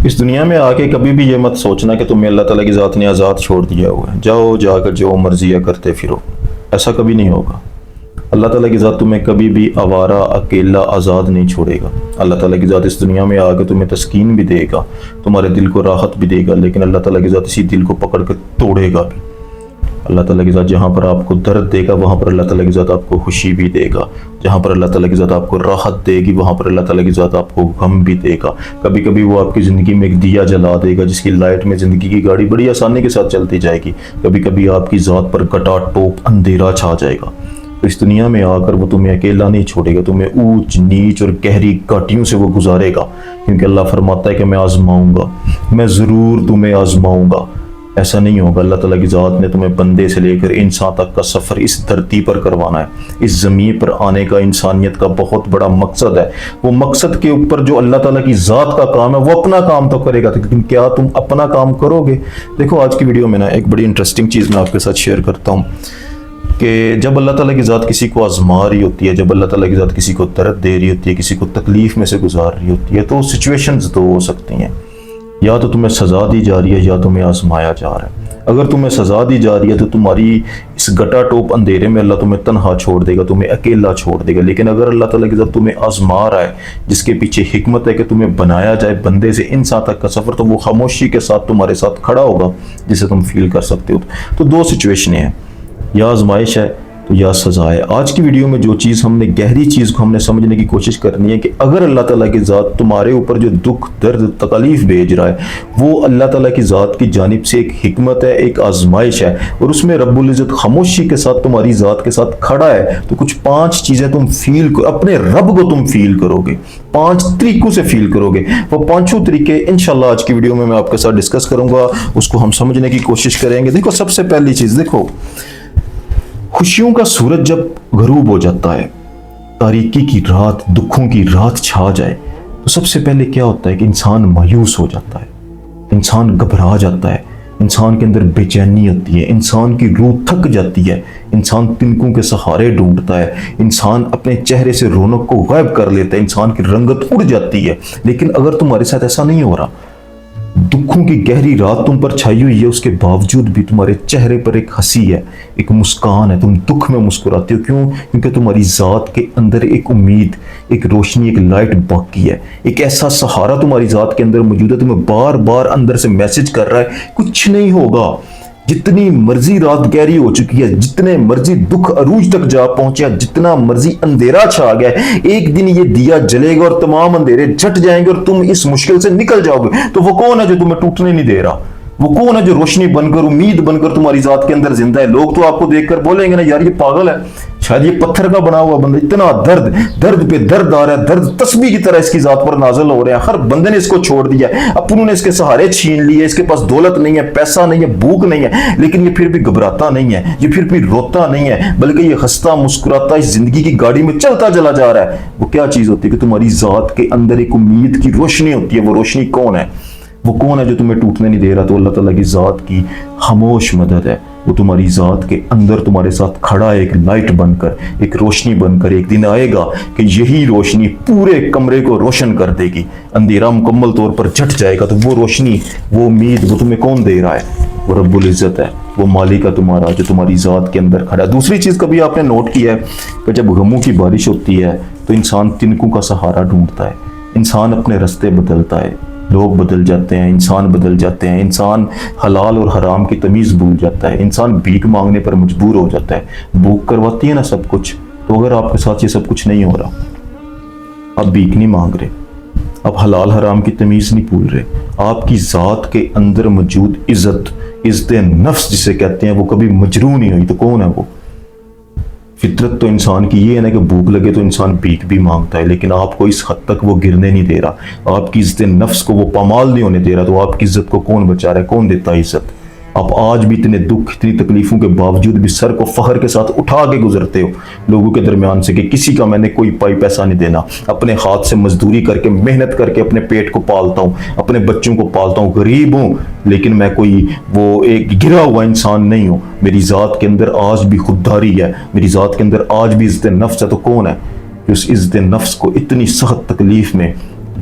اس دنیا میں آ کے کبھی بھی یہ مت سوچنا کہ تمہیں اللہ تعالیٰ کی ذات نے آزاد چھوڑ دیا ہوا ہے، جاؤ جا کر جو مرضیاں کرتے پھرو، ایسا کبھی نہیں ہوگا۔ اللہ تعالیٰ کی ذات تمہیں کبھی بھی آوارہ اکیلا آزاد نہیں چھوڑے گا۔ اللہ تعالیٰ کی ذات اس دنیا میں آ کے تمہیں تسکین بھی دے گا، تمہارے دل کو راحت بھی دے گا، لیکن اللہ تعالیٰ کی ذات اسی دل کو پکڑ کے توڑے گا بھی۔ اللہ تعالیٰ کی ذات جہاں پر آپ کو درد دے گا وہاں پر اللہ تعالیٰ کی ذات آپ کو خوشی بھی دے گا، جہاں پر اللہ تعالیٰ کی ذات آپ کو راحت دے گی وہاں پر اللہ تعالیٰ کی ذات آپ کو غم بھی دے گا۔ کبھی کبھی وہ آپ کی زندگی میں ایک دیا جلا دے گا جس کی لائٹ میں زندگی کی گاڑی بڑی آسانی کے ساتھ چلتی جائے گی، کبھی کبھی آپ کی ذات پر گٹا ٹوپ اندھیرا چھا جائے گا۔ تو اس دنیا میں آ کر وہ تمہیں اکیلا نہیں چھوڑے گا، تمہیں اونچ نیچ اور گہری گھاٹیوں سے وہ گزارے گا، کیونکہ اللہ فرماتا ہے کہ میں آزماؤں گا، میں ضرور تمہیں آزماؤں گا۔ ایسا نہیں ہوگا، اللہ تعالیٰ کی ذات نے تمہیں بندے سے لے کر انسان تک کا سفر اس دھرتی پر کروانا ہے۔ اس زمین پر آنے کا انسانیت کا بہت بڑا مقصد ہے، وہ مقصد کے اوپر جو اللہ تعالیٰ کی ذات کا کام ہے وہ اپنا کام تو کرے گا، لیکن کیا تم اپنا کام کرو گے؟ دیکھو آج کی ویڈیو میں نا ایک بڑی انٹرسٹنگ چیز میں آپ کے ساتھ شیئر کرتا ہوں کہ جب اللہ تعالیٰ کی ذات کسی کو آزما رہی ہوتی ہے، جب اللہ تعالیٰ کی ذات کسی کو درد دے رہی ہوتی ہے، کسی کو تکلیف میں سے گزار رہی ہوتی ہے، تو سچویشنز دو ہو سکتی ہیں، یا تو تمہیں سزا دی جا رہی ہے یا تمہیں آزمایا جا رہا ہے۔ اگر تمہیں سزا دی جا رہی ہے تو تمہاری اس گٹا ٹوپ اندھیرے میں اللہ تمہیں تنہا چھوڑ دے گا، تمہیں اکیلا چھوڑ دے گا، لیکن اگر اللہ تعالیٰ کی ذات تمہیں آزما رہا ہے جس کے پیچھے حکمت ہے کہ تمہیں بنایا جائے بندے سے انسان تک کا سفر، تو وہ خاموشی کے ساتھ تمہارے ساتھ کھڑا ہوگا جسے تم فیل کر سکتے ہو۔ تو دو سچویشنیں ہیں، یا آزمائش ہے تو یا سزا ہے۔ آج کی ویڈیو میں جو چیز ہم نے گہری چیز کو ہم نے سمجھنے کی کوشش کرنی ہے کہ اگر اللہ تعالیٰ کی ذات تمہارے اوپر جو دکھ درد تکلیف بھیج رہا ہے وہ اللہ تعالیٰ کی ذات کی جانب سے ایک حکمت ہے، ایک آزمائش ہے، اور اس میں رب العزت خاموشی کے ساتھ تمہاری ذات کے ساتھ کھڑا ہے، تو کچھ 5 چیزیں تم فیل کرو، اپنے رب کو تم فیل کرو گے، 5 طریقوں سے فیل کرو گے۔ وہ 5 طریقے انشاءاللہ آج کی ویڈیو میں آپ کے ساتھ ڈسکس کروں گا، اس کو ہم سمجھنے کی کوشش کریں گے۔ دیکھو سب سے پہلی چیز، دیکھو خوشیوں کا سورج جب غروب ہو جاتا ہے، تاریکی کی رات، دکھوں کی رات چھا جائے، تو سب سے پہلے کیا ہوتا ہے کہ انسان مایوس ہو جاتا ہے، انسان گھبرا جاتا ہے، انسان کے اندر بے چینی ہوتی ہے، انسان کی روح تھک جاتی ہے، انسان تنکوں کے سہارے ڈھونڈتا ہے، انسان اپنے چہرے سے رونق کو غائب کر لیتا ہے، انسان کی رنگت اڑ جاتی ہے۔ لیکن اگر تمہارے ساتھ ایسا نہیں ہو رہا، دکھوں کی گہری رات تم پر چھائی ہوئی ہے، اس کے باوجود بھی تمہارے چہرے پر ایک ہنسی ہے، ایک مسکان ہے، تم دکھ میں مسکراتے ہو، کیوں؟ کیونکہ تمہاری ذات کے اندر ایک امید، ایک روشنی، ایک لائٹ باقی ہے، ایک ایسا سہارا تمہاری ذات کے اندر موجود ہے، تمہیں بار بار اندر سے میسج کر رہا ہے کچھ نہیں ہوگا، جتنی مرضی رات گہری ہو چکی ہے، جتنے مرضی دکھ عروج تک جا پہنچے، جتنا مرضی اندھیرا چھا گیا ہے، ایک دن یہ دیا جلے گا اور تمام اندھیرے جھٹ جائیں گے اور تم اس مشکل سے نکل جاؤ گے۔ تو وہ کون ہے جو تمہیں ٹوٹنے نہیں دے رہا؟ وہ کون ہے جو روشنی بن کر، امید بن کر تمہاری ذات کے اندر زندہ ہے؟ لوگ تو آپ کو دیکھ کر بولیں گے نا یار یہ پاگل ہے، شاید یہ پتھر کا بنا ہوا بندہ، اتنا درد پہ درد آ رہا ہے، درد تسبیح کی طرح اس کی ذات پر نازل ہو رہے ہیں، ہر بندے نے اس کو چھوڑ دیا ہے، اپنوں نے اس کے سہارے چھین لیے، اس کے پاس دولت نہیں ہے، پیسہ نہیں ہے، بھوک نہیں ہے، لیکن یہ پھر بھی گھبراتا نہیں ہے، یہ پھر بھی روتا نہیں ہے، بلکہ یہ ہنستا مسکراتا اس زندگی کی گاڑی میں چلتا چلا جا رہا ہے۔ وہ کیا چیز ہوتی ہے کہ تمہاری ذات کے اندر ایک امید کی روشنی ہوتی ہے۔ وہ روشنی کون ہے؟ وہ کون ہے جو تمہیں ٹوٹنے نہیں دے رہا؟ تو اللہ تعالیٰ کی ذات کی خاموش مدد ہے، وہ تمہاری ذات کے اندر تمہارے ساتھ کھڑا ہے، ایک لائٹ بن کر، ایک روشنی بن کر۔ ایک دن آئے گا کہ یہی روشنی پورے کمرے کو روشن کر دے گی، اندھیرا مکمل طور پر جھٹ جائے گا۔ تو وہ روشنی، وہ امید، وہ تمہیں کون دے رہا ہے؟ وہ رب العزت ہے، وہ مالک ہے تمہارا جو تمہاری ذات کے اندر کھڑا ہے۔ دوسری چیز کبھی آپ نے نوٹ کیا ہے کہ جب غموں کی بارش ہوتی ہے تو انسان تنکوں کا سہارا ڈھونڈتا ہے، انسان اپنے رستے بدلتا ہے، لوگ بدل جاتے ہیں، انسان بدل جاتے ہیں، انسان حلال اور حرام کی تمیز بھول جاتا ہے، انسان بھیک مانگنے پر مجبور ہو جاتا ہے۔ بھوک کرواتی ہے نا سب کچھ، تو اگر آپ کے ساتھ یہ سب کچھ نہیں ہو رہا، آپ بھیک نہیں مانگ رہے، آپ حلال حرام کی تمیز نہیں بھول رہے، آپ کی ذات کے اندر موجود عزت نفس جسے کہتے ہیں وہ کبھی مجروح نہیں ہوئی، تو کون ہے وہ؟ فطرت تو انسان کی یہ ہے نا کہ بھوک لگے تو انسان بھیک بھی مانگتا ہے، لیکن آپ کو اس حد تک وہ گرنے نہیں دے رہا، آپ کی عزت نفس کو وہ پامال نہیں ہونے دے رہا، تو آپ کی عزت کو کون بچا رہا ہے؟ کون دیتا ہے عزت؟ آپ آج بھی اتنے دکھ، اتنی تکلیفوں کے باوجود بھی سر کو فخر کے ساتھ اٹھا کے گزرتے ہو لوگوں کے درمیان سے کہ کسی کا میں نے کوئی پائی پیسہ نہیں دینا، اپنے ہاتھ سے مزدوری کر کے، محنت کر کے اپنے پیٹ کو پالتا ہوں، اپنے بچوں کو پالتا ہوں، غریب ہوں لیکن میں کوئی وہ ایک گرا ہوا انسان نہیں ہوں، میری ذات کے اندر آج بھی خودداری ہے، میری ذات کے اندر آج بھی عزت نفس ہے۔ تو کون ہے جو اس عزت نفس کو اتنی سخت تکلیف میں